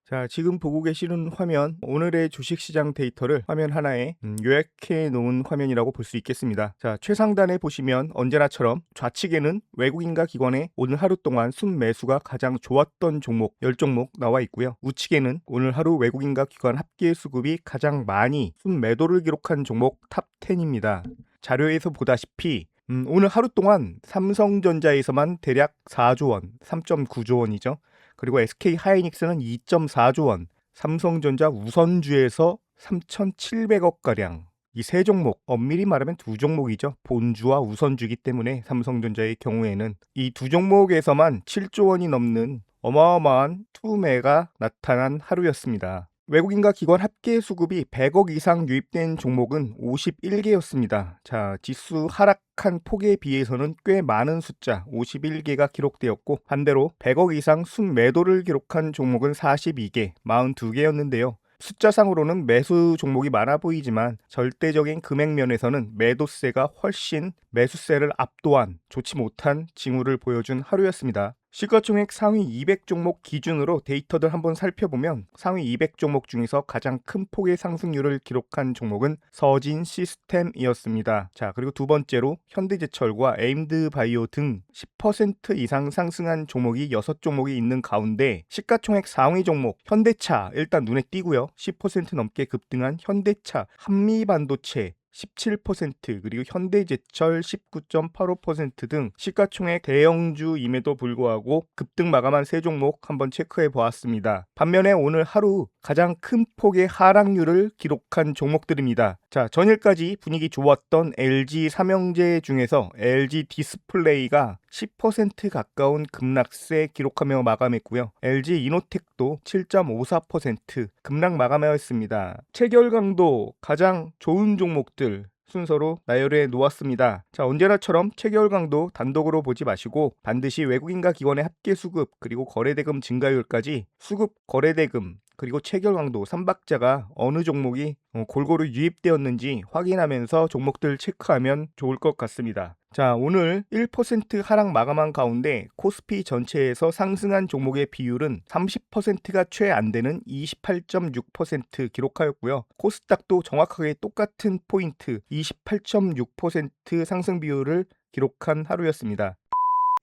자, 지금 보고 계시는 화면, 오늘의 주식시장 데이터를 화면 하나에 요약해 놓은 화면이라고 볼 수 있겠습니다. 자, 최상단에 보시면 언제나처럼 좌측에는 외국인과 기관의 오늘 하루 동안 순매수가 가장 좋았던 종목 10종목 나와 있고요. 우측에는 오늘 하루 외국인과 기관 합계 수급이 가장 많이 순매도를 기록한 종목 탑 10입니다. 자료에서 보다시피 오늘 하루 동안 삼성전자에서만 대략 4조 원, 3.9조 원이죠. 그리고 SK하이닉스는 2.4조 원, 삼성전자 우선주에서 3,700억 가량. 이 세 종목, 엄밀히 말하면 두 종목이죠. 본주와 우선주이기 때문에 삼성전자의 경우에는 이 두 종목에서만 7조 원이 넘는 어마어마한 투매가 나타난 하루였습니다. 외국인과 기관 합계 수급이 100억 이상 유입된 종목은 51개였습니다. 자, 지수 하락한 폭에 비해서는 꽤 많은 숫자 51개가 기록되었고, 반대로 100억 이상 순매도를 기록한 종목은 42개, 42개였는데요. 숫자상으로는 매수 종목이 많아 보이지만 절대적인 금액 면에서는 매도세가 훨씬 매수세를 압도한 좋지 못한 징후를 보여준 하루였습니다. 시가총액 상위 200 종목 기준으로 데이터들 한번 살펴보면 상위 200 종목 중에서 가장 큰 폭의 상승률을 기록한 종목은 서진 시스템이었습니다. 자, 그리고 두 번째로 현대제철과 에임드바이오 등 10% 이상 상승한 종목이 6종목이 있는 가운데 시가총액 상위 종목 현대차 일단 눈에 띄고요. 10% 넘게 급등한 현대차, 한미반도체 17% 그리고 현대제철 19.85% 등 시가총액 대형주임에도 불구하고 급등 마감한 세 종목 한번 체크해 보았습니다. 반면에 오늘 하루 가장 큰 폭의 하락률을 기록한 종목들입니다. 자, 전일까지 분위기 좋았던 LG 삼형제 중에서 LG 디스플레이가 10% 가까운 급락세 기록하며 마감했고요. LG 이노텍도 7.54% 급락 마감하였습니다. 체결강도 가장 좋은 종목들 순서로 나열해 놓았습니다. 자, 언제나처럼 체결강도 단독으로 보지 마시고 반드시 외국인과 기관의 합계 수급 그리고 거래대금 증가율까지 수급, 거래대금 그리고 체결강도 3박자가 어느 종목이 골고루 유입되었는지 확인하면서 종목들 체크하면 좋을 것 같습니다. 자, 오늘 1% 하락 마감한 가운데 코스피 전체에서 상승한 종목의 비율은 30%가 채 안 되는 28.6% 기록하였고요. 코스닥도 정확하게 똑같은 포인트 28.6% 상승 비율을 기록한 하루였습니다.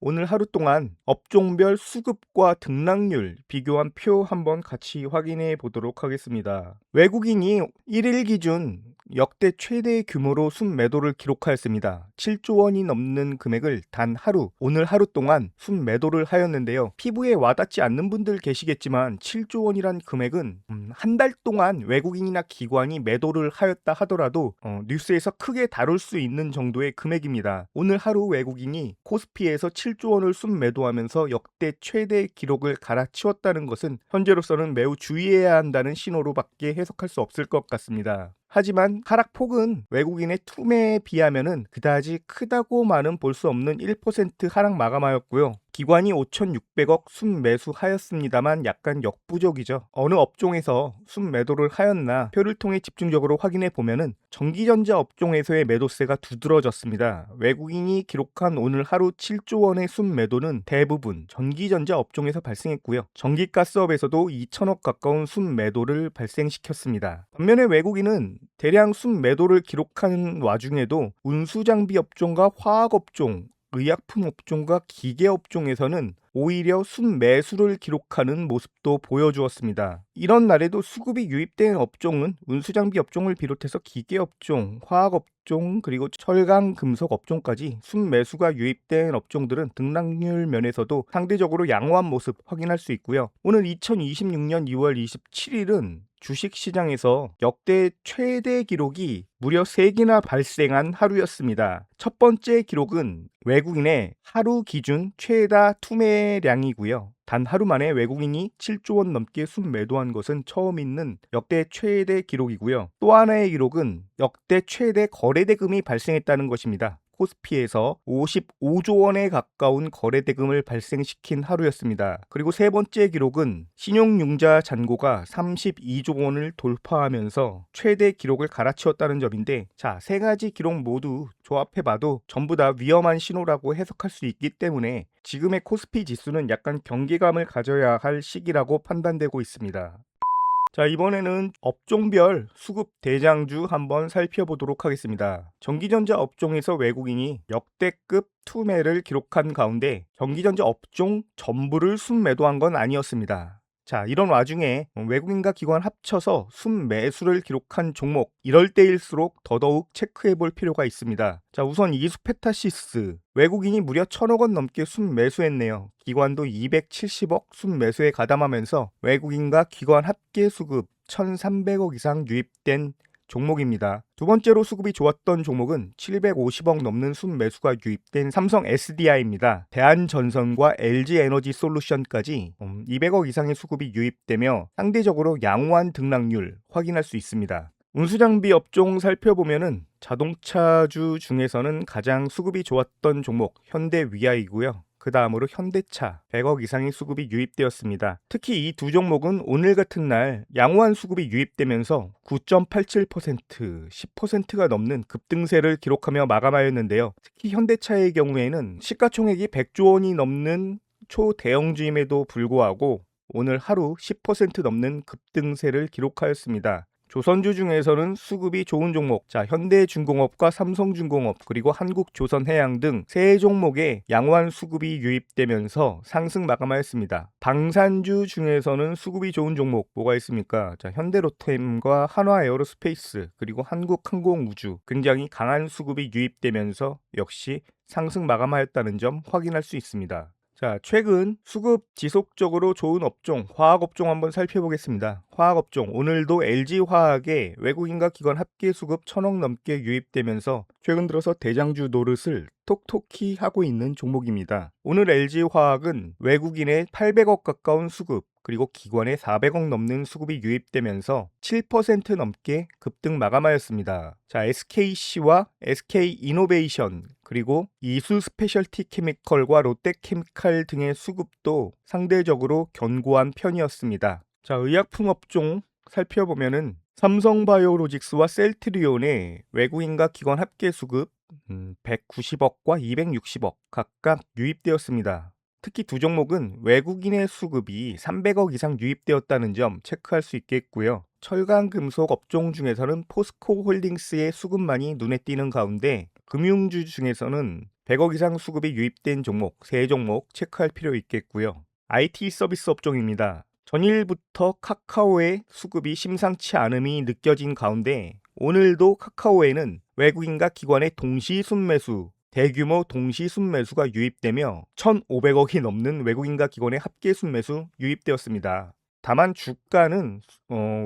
오늘 하루 동안 업종별 수급과 등락률 비교한 표 한번 같이 확인해 보도록 하겠습니다. 외국인이 1일 기준 역대 최대 규모로 순매도를 기록하였습니다. 7조 원이 넘는 금액을 단 하루, 오늘 하루 동안 순매도를 하였는데요. 피부에 와닿지 않는 분들 계시겠지만 7조 원이란 금액은 한 달 동안 외국인이나 기관이 매도를 하였다 하더라도 뉴스에서 크게 다룰 수 있는 정도의 금액입니다. 오늘 하루 외국인이 코스피에서 7조 원을 순매도하면서 역대 최대 기록을 갈아치웠다는 것은 현재로서는 매우 주의해야 한다는 신호로밖에 해석할 수 없을 것 같습니다. 하지만 하락폭은 외국인의 투매에 비하면은 그다지 크다고만은 볼 수 없는 1% 하락 마감하였고요. 기관이 5,600억 순매수하였습니다만 약간 역부족이죠. 어느 업종에서 순매도를 하였나 표를 통해 집중적으로 확인해 보면은 전기전자 업종에서의 매도세가 두드러졌습니다. 외국인이 기록한 오늘 하루 7조 원의 순매도는 대부분 전기전자 업종에서 발생했고요. 전기가스업에서도 2천억 가까운 순매도를 발생시켰습니다. 반면에 외국인은 대량 순매도를 기록하는 와중에도 운수장비 업종과 화학업종, 의약품 업종과 기계 업종에서는 오히려 순매수를 기록하는 모습도 보여주었습니다. 이런 날에도 수급이 유입된 업종은 운수장비 업종을 비롯해서 기계 업종, 화학 업종, 그리고 철강 금속 업종까지 순매수가 유입된 업종들은 등락률 면에서도 상대적으로 양호한 모습 확인할 수 있고요. 오늘 2026년 2월 27일은 주식시장에서 역대 최대 기록이 무려 3개나 발생한 하루였습니다. 첫 번째 기록은 외국인의 하루 기준 최다 투매량이고요. 단 하루 만에 외국인이 7조 원 넘게 순매도한 것은 처음 있는 역대 최대 기록이고요. 또 하나의 기록은 역대 최대 거래대금이 발생했다는 것입니다. 코스피에서 55조 원에 가까운 거래 대금을 발생시킨 하루였습니다. 그리고 세 번째 기록은 신용융자 잔고가 32조 원을 돌파하면서 최대 기록을 갈아치웠다는 점인데, 자, 세 가지 기록 모두 조합해봐도 전부 다 위험한 신호라고 해석할 수 있기 때문에 지금의 코스피 지수는 약간 경계감을 가져야 할 시기라고 판단되고 있습니다. 자, 이번에는 업종별 수급 대장주 한번 살펴보도록 하겠습니다. 전기전자 업종에서 외국인이 역대급 투매를 기록한 가운데 전기전자 업종 전부를 순매도한 건 아니었습니다. 자, 이런 와중에 외국인과 기관 합쳐서 순매수를 기록한 종목, 이럴 때일수록 더더욱 체크해 볼 필요가 있습니다. 자, 우선 이수페타시스, 외국인이 무려 1,000억 원 넘게 순매수했네요. 기관도 270억 순매수에 가담하면서 외국인과 기관 합계 수급 1,300억 이상 유입된 종목입니다. 두 번째로 수급이 좋았던 종목은 750억 넘는 순매수가 유입된 삼성 SDI입니다. 대한전선과 LG에너지솔루션까지 200억 이상의 수급이 유입되며 상대적으로 양호한 등락률 확인할 수 있습니다. 운수장비 업종 살펴보면은 자동차주 중에서는 가장 수급이 좋았던 종목 현대위아이고요. 그 다음으로 현대차 100억 이상의 수급이 유입되었습니다. 특히 이 두 종목은 오늘 같은 날 양호한 수급이 유입되면서 9.87%, 10%가 넘는 급등세를 기록하며 마감하였는데요. 특히 현대차의 경우에는 시가총액이 100조 원이 넘는 초대형주임에도 불구하고 오늘 하루 10% 넘는 급등세를 기록하였습니다. 조선주 중에서는 수급이 좋은 종목, 자, 현대중공업과 삼성중공업 그리고 한국조선해양 등 세 종목에 양호한 수급이 유입되면서 상승 마감하였습니다. 방산주 중에서는 수급이 좋은 종목 뭐가 있습니까? 자, 현대로템과 한화에어로스페이스 그리고 한국항공우주, 굉장히 강한 수급이 유입되면서 역시 상승 마감하였다는 점 확인할 수 있습니다. 자, 최근 수급 지속적으로 좋은 업종, 화학업종 한번 살펴보겠습니다. 화학업종, 오늘도 LG화학에 외국인과 기관 합계 수급 1,000억 넘게 유입되면서 최근 들어서 대장주 노릇을 톡톡히 하고 있는 종목입니다. 오늘 LG화학은 외국인의 800억 가까운 수급, 그리고 기관의 400억 넘는 수급이 유입되면서 7% 넘게 급등 마감하였습니다. 자, SKC와 SK이노베이션 그리고 이수 스페셜티 케미컬과 롯데케미칼 등의 수급도 상대적으로 견고한 편이었습니다. 자, 의약품 업종 살펴보면은 삼성바이오로직스와 셀트리온의 외국인과 기관 합계 수급 190억과 260억 각각 유입되었습니다. 특히 두 종목은 외국인의 수급이 300억 이상 유입되었다는 점 체크할 수 있겠고요. 철강금속 업종 중에서는 포스코홀딩스의 수급만이 눈에 띄는 가운데 금융주 중에서는 100억 이상 수급이 유입된 종목, 세 종목 체크할 필요 있겠고요. IT 서비스 업종입니다. 전일부터 카카오의 수급이 심상치 않음이 느껴진 가운데 오늘도 카카오에는 외국인과 기관의 동시 순매수, 대규모 동시 순매수가 유입되며 1,500억이 넘는 외국인과 기관의 합계 순매수 유입되었습니다. 다만 주가는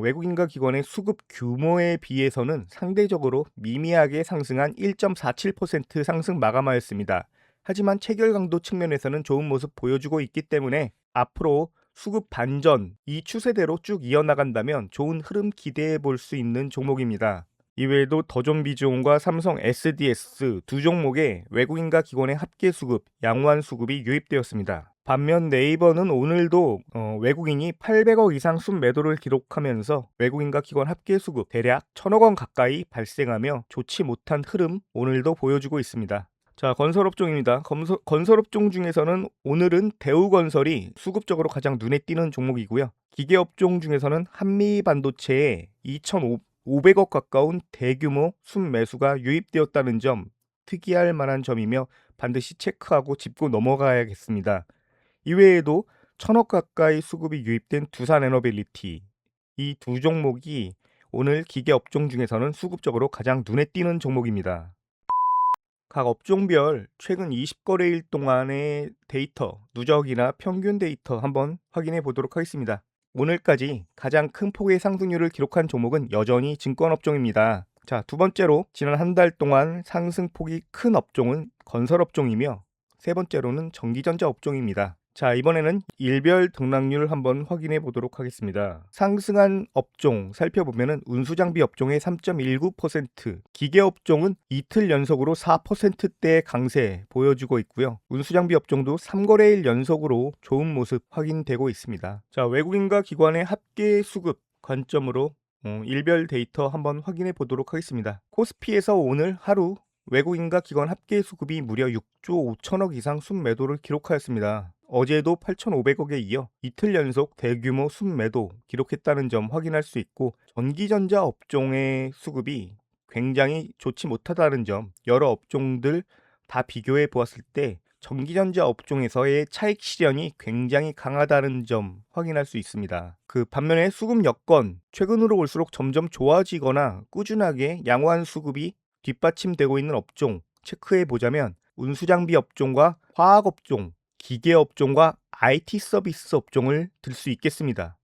외국인과 기관의 수급 규모에 비해서는 상대적으로 미미하게 상승한 1.47% 상승 마감하였습니다. 하지만 체결 강도 측면에서는 좋은 모습 보여주고 있기 때문에 앞으로 수급 반전, 이 추세대로 쭉 이어나간다면 좋은 흐름 기대해 볼 수 있는 종목입니다. 이외에도 더존비즈온과 삼성 SDS 두 종목에 외국인과 기관의 합계 수급, 양호한 수급이 유입되었습니다. 반면 네이버는 오늘도 외국인이 800억 이상 순매도를 기록하면서 외국인과 기관 합계 수급 대략 1,000억 원 가까이 발생하며 좋지 못한 흐름 오늘도 보여주고 있습니다. 자, 건설업종입니다. 건설업종 중에서는 오늘은 대우건설이 수급적으로 가장 눈에 띄는 종목이고요. 기계업종 중에서는 한미반도체에 2,500억 가까운 대규모 순매수가 유입되었다는 점 특이할 만한 점이며 반드시 체크하고 짚고 넘어가야겠습니다. 이외에도 1,000억 가까이 수급이 유입된 두산에너빌리티, 이 두 종목이 오늘 기계업종 중에서는 수급적으로 가장 눈에 띄는 종목입니다. 각 업종별 최근 20거래일 동안의 데이터, 누적이나 평균 데이터 한번 확인해 보도록 하겠습니다. 오늘까지 가장 큰 폭의 상승률을 기록한 종목은 여전히 증권업종입니다. 자, 두 번째로 지난 한 달 동안 상승폭이 큰 업종은 건설업종이며 세 번째로는 전기전자 업종입니다. 자, 이번에는 일별 등락률 한번 확인해 보도록 하겠습니다. 상승한 업종 살펴보면은 운수장비 업종의 3.19%, 기계 업종은 이틀 연속으로 4%대 강세 보여주고 있고요. 운수장비 업종도 3거래일 연속으로 좋은 모습 확인되고 있습니다. 자, 외국인과 기관의 합계 수급 관점으로 일별 데이터 한번 확인해 보도록 하겠습니다. 코스피에서 오늘 하루 외국인과 기관 합계 수급이 무려 6조 5천억 이상 순매도를 기록하였습니다. 어제도 8,500억에 이어 이틀 연속 대규모 순매도 기록했다는 점 확인할 수 있고, 전기전자 업종의 수급이 굉장히 좋지 못하다는 점, 여러 업종들 다 비교해 보았을 때 전기전자 업종에서의 차익 실현이 굉장히 강하다는 점 확인할 수 있습니다. 그 반면에 수급 여건, 최근으로 올수록 점점 좋아지거나 꾸준하게 양호한 수급이 뒷받침되고 있는 업종 체크해 보자면 운수장비 업종과 화학업종, 기계업종과 IT 서비스 업종을 들 수 있겠습니다.